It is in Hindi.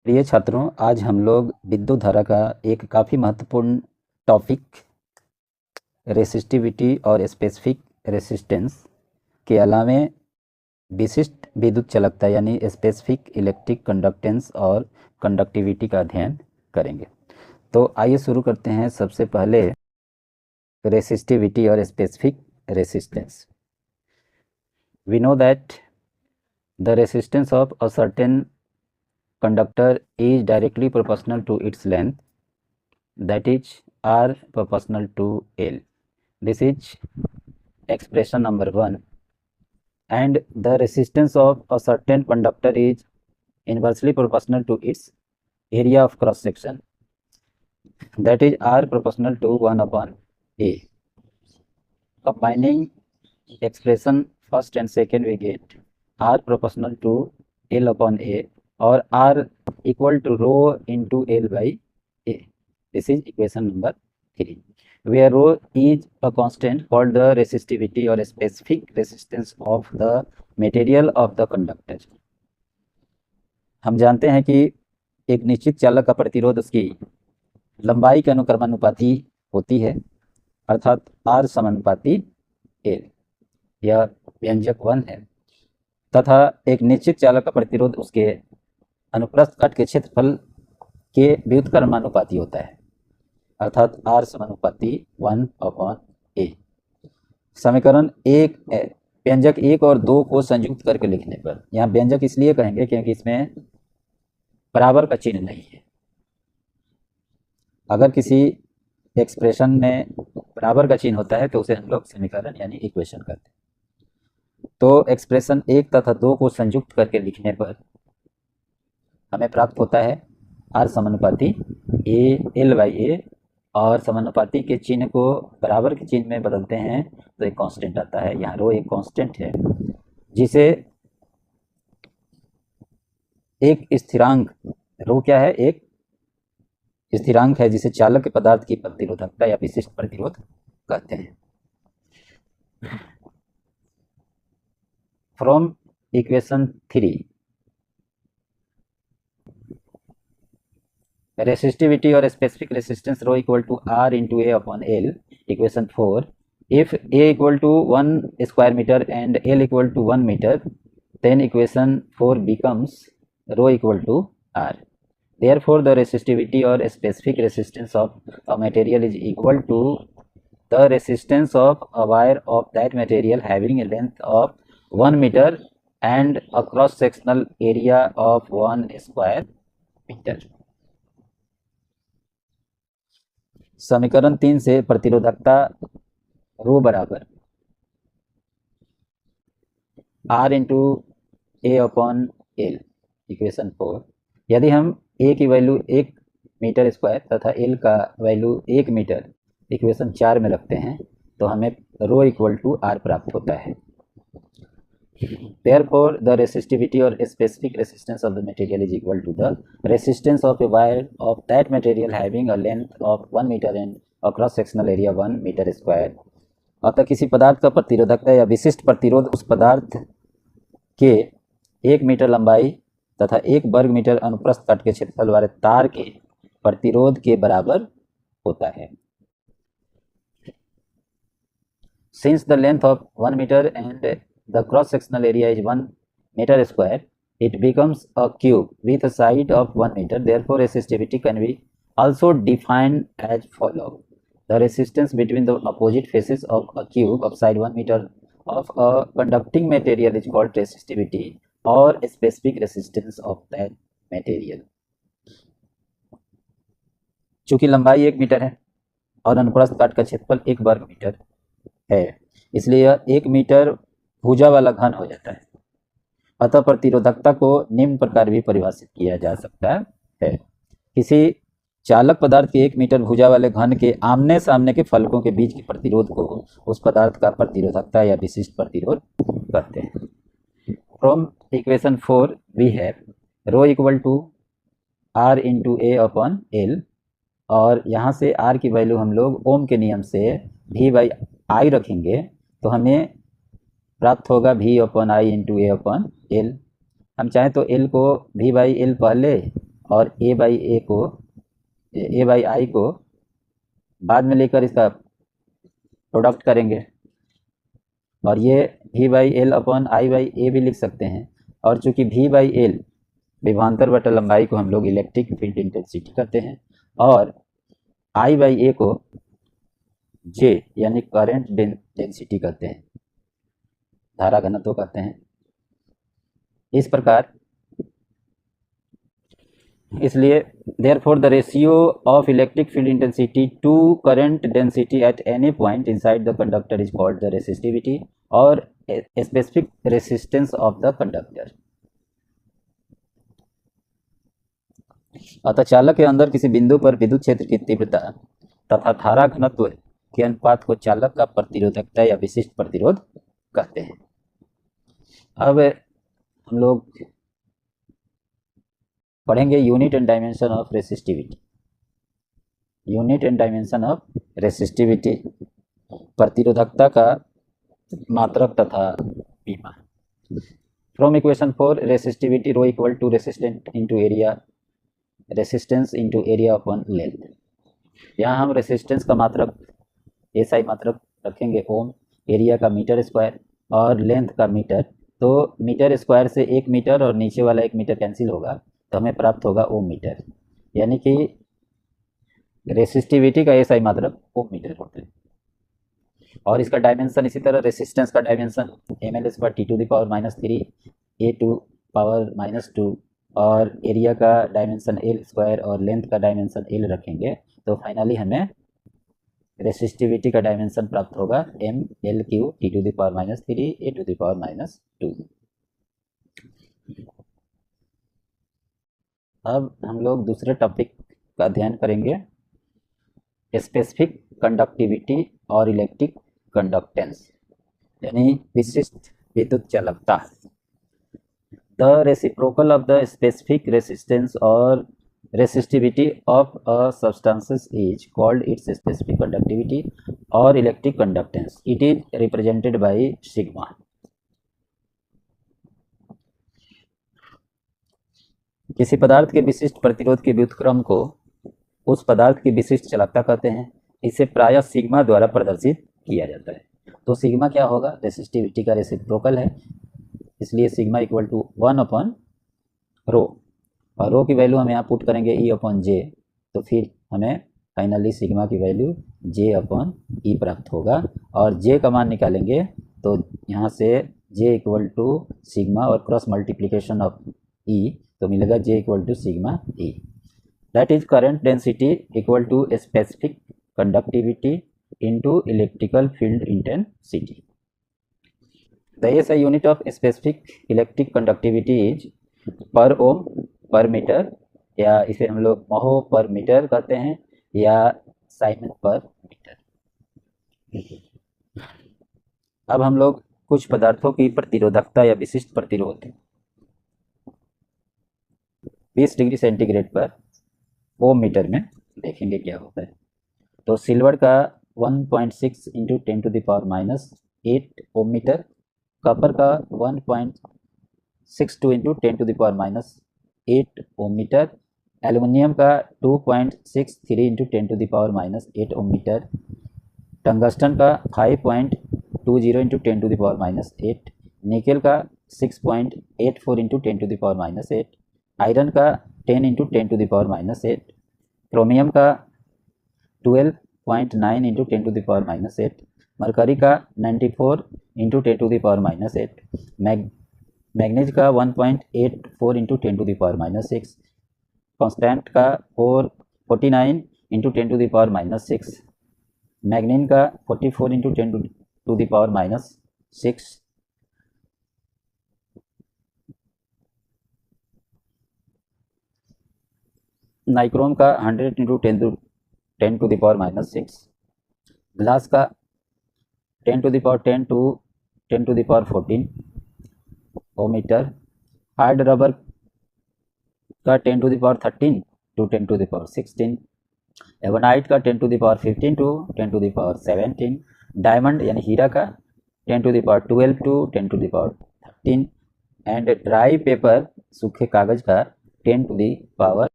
प्रिय छात्रों, आज हम लोग विद्युत धारा का एक काफ़ी महत्वपूर्ण टॉपिक रेसिस्टिविटी और स्पेसिफिक रेसिस्टेंस के अलावे विशिष्ट विद्युत चालकता यानी स्पेसिफिक इलेक्ट्रिक कंडक्टेंस और कंडक्टिविटी का अध्ययन करेंगे। तो आइए शुरू करते हैं। सबसे पहले रेसिस्टिविटी और specific resistance. We know that the resistance of a certain conductor is directly proportional to its length, that is R proportional to L. This is expression number 1. And the resistance of a certain conductor is inversely proportional to its area of cross section, that is R proportional to 1 upon A. Combining expression first and second, we get R proportional to L upon A or R equal to rho into L by A. This is equation number 3, where rho is a constant called the resistivity or specific resistance of the material of the conductor. हम जानते हैं कि एक निश्चित चालक का प्रतिरोध उसकी लंबाई के अनुक्रमानुपाती होती है, अर्थात R समानुपाती L, यह व्यंजक 1 है, तथा एक निश्चित चालक का प्रतिरोध उसके अनुप्रस्थ काट के क्षेत्रफल के व्युत्क्रमानुपाती होता है, अर्थात R समानुपाती 1 अपॉन A। समीकरण 1 है, व्यंजक 1 और 2 को संयुक्त करके लिखने पर, यहाँ व्यंजक इसलिए कहेंगे क्योंकि इसमें बराबर का चिन्ह नहीं है। अगर किसी एक्सप्रेशन में बराबर का चिन्ह होता है तो उसे हम लोग समीकरण यानी इक्वेशन कहते हैं। तो एक्सप्रेशन 1 तथा 2 को संयुक्त करके लिखने पर हमें प्राप्त होता है R समानुपाती A L बाई A, और समानुपाती के चिन्ह को बराबर के चिन्ह में बदलते हैं तो एक कांस्टेंट आता है। यहाँ रो एक कांस्टेंट है जिसे एक स्थिरांक, रो क्या है, एक स्थिरांक है जिसे चालक के पदार्थ की प्रतिरोधकता या विशिष्ट प्रतिरोध कहते हैं। From equation 3, resistivity or specific resistance rho equal to R into A upon L, equation 4. If A equal to 1 square meter and L equal to 1 meter, then equation 4 becomes rho equal to R. Therefore, the resistivity or specific resistance of a material is equal to the resistance of a wire of that material having a length of 1 meter and a cross sectional area of 1 square meter. समीकरण 3 से प्रतिरोधकता रो बराबर R into A upon L, equation 4। यदि हम A की वैल्यू 1 मीटर स्क्वायर तथा L का वैल्यू 1 मीटर इक्वेशन 4 में रखते हैं तो हमें रो इक्वल टू R प्राप्त होता है। Therefore, the resistivity or specific resistance of the material is equal to the resistance of a wire of that material having a length of 1 meter and a cross sectional area 1 meter square। अतः किसी पदार्थ का प्रतिरोधकता या विशिष्ट प्रतिरोध उस पदार्थ के 1 मीटर लंबाई तथा 1 वर्ग मीटर अनुप्रस्थ काट के क्षेत्रफल वाले तार के प्रतिरोध के बराबर होता है। Since the length of 1 meter and the cross-sectional area is 1 meter square, it becomes a cube with a side of 1 meter. Therefore, resistivity can be also defined as follows. The resistance between the opposite faces of a cube of side 1 meter of a conducting material is called resistivity or specific resistance of that material. चूंकि लंबाई 1 मीटर है और अनुप्रस्थ काट का क्षेत्रफल 1 वर्ग मीटर है, इसलिए यह 1 मीटर भुजा वाला घन हो जाता है। अतः प्रतिरोधकता को निम्न प्रकार भी परिभाषित किया जा सकता है। किसी चालक पदार्थ के 1 मीटर भुजा वाले घन के आमने सामने के फलकों के बीच के प्रतिरोध को उस पदार्थ का प्रतिरोधकता या विशिष्ट प्रतिरोध कहते हैं। From equation 4 we have rho equal to R into A upon L, और यहाँ से R की वैल्यू हम लोग ओम के नियम से V बाई आई रखेंगे तो हमें प्राप्त होगा V upon I into A upon L. हम चाहें तो L को V बाई एल पहले और ए बाई आई को बाद में लेकर इसका प्रोडक्ट करेंगे, और ये v by L upon I by A भी लिख सकते हैं। और चूंकि v बाई एल विभवांतर बटा लंबाई को हम लोग इलेक्ट्रिक फील्ड इंटेंसिटी कहते हैं, और i बाई ए को j यानी करंट डेंसिटी कहते हैं, धारा घनत्व कहते हैं। इस प्रकार इसलिए therefore the ratio of electric field intensity to current density at any point inside the conductor is called the resistivity or a specific resistance of the conductor। अतः चालक के अंदर किसी बिंदु पर विद्युत क्षेत्र की तीव्रता तथा धारा घनत्व के अनुपात को चालक का प्रतिरोधकता या विशिष्ट प्रतिरोध कहते हैं। अब हम लोग पढ़ेंगे unit and dimension of resistivity. Unit and dimension of resistivity, प्रतिरोधकता का मात्रक तथा बीमा। From equation 4 resistivity rho equal to resistance into area upon length. यहाँ हम रेसिस्टेंस का मात्रक एसआई मात्रक रखेंगे ओम, एरिया का मीटर स्क्वायर और लेंथ का मीटर। तो मीटर स्क्वायर से 1 मीटर और नीचे वाला 1 मीटर कैंसिल होगा तो हमें प्राप्त होगा ओम मीटर, यानी कि रेसिस्टिविटी का एसआई मात्रक ओम मीटर होता है। और इसका डायमेंशन इसी तरह रेसिस्टेंस का dimension ml square T to the power -3 A to power -2 और एरिया का डायमेंशन एल स्क्वायर और लेंथ का डायमेंशन एल रखेंगे तो फाइनली हमें रेसिस्टिविटी का डायमेंशन प्राप्त होगा ml³ T to the power -3 A to the power -2। अब हम लोग दूसरे टॉपिक का अध्ययन करेंगे, स्पेसिफिक कंडक्टिविटी और इलेक्ट्रिक कंडक्टेंस, यानी विशिष्ट विद्युत चालकता। The reciprocal of the specific resistance और resistivity of a substance is called its specific conductivity or electric conductance. It is represented by sigma. किसी पदार्थ के विशिष्ट प्रतिरोध के व्युत्क्रम को उस पदार्थ की विशिष्ट चालकता कहते हैं। इसे प्रायः सिग्मा द्वारा प्रदर्शित किया जाता है। तो सिग्मा क्या होगा? रेसिस्टिविटी का रेसिप्रोकल है, इसलिए सिग्मा इक्वल टू 1/ρ, और रो की वैल्यू हम यहाँ पुट करेंगे E/J, तो फिर हमें फाइनली सिग्मा की वैल्यू J/E प्राप्त होगा। और J का मान निकालेंगे तो यहाँ से J इक्वल टू सिग्मा और क्रॉस मल्टीप्लिकेशन ऑफ E, तो मिलेगा J equal to sigma E। That is current density equal to specific conductivity into electrical field intensity. The SI unit of specific electric conductivity is per ohm पर मीटर, या इसे हम लोग महो पर मीटर कहते हैं, या साइमन पर मीटर। अब हम लोग कुछ पदार्थों की प्रतिरोधकता या विशिष्ट प्रतिरोध 20 डिग्री सेंटीग्रेड पर ओम मीटर में देखेंगे क्या होता है। तो सिल्वर का 1.6 into 10 to the power -8 ohm metre, copper का 1.62 into 10 to the power -8 ohm metre, aluminium का 2.63 into 10 to the power -8 ohm metre, tungsten का 5.20 into 10 to the power -8, nickel का 6.84 into 10 to the power -8, iron का 10 into 10 to the power -8, chromium का 12.9 into 10 to the power -8, mercury का 94 into 10 to the power -8, manganese का 1.84 into 10 to the power -6, constant का 49 into 10 to the power -6, manganin का 44 into 10 to the power -6, nichrome का 100 into 10 to the power -6, glass का 10 to the power 10 to 10 to the power 14 ohm metre, hard rubber का 10 to the power 13 to 10 to the power 16, ebonite का 10 to the power 15 to 10 to the power 17, diamond यानी हीरा का 10 to the power 12 to 10 to the power 13, and dry paper सूखे कागज का 10 टू द पावर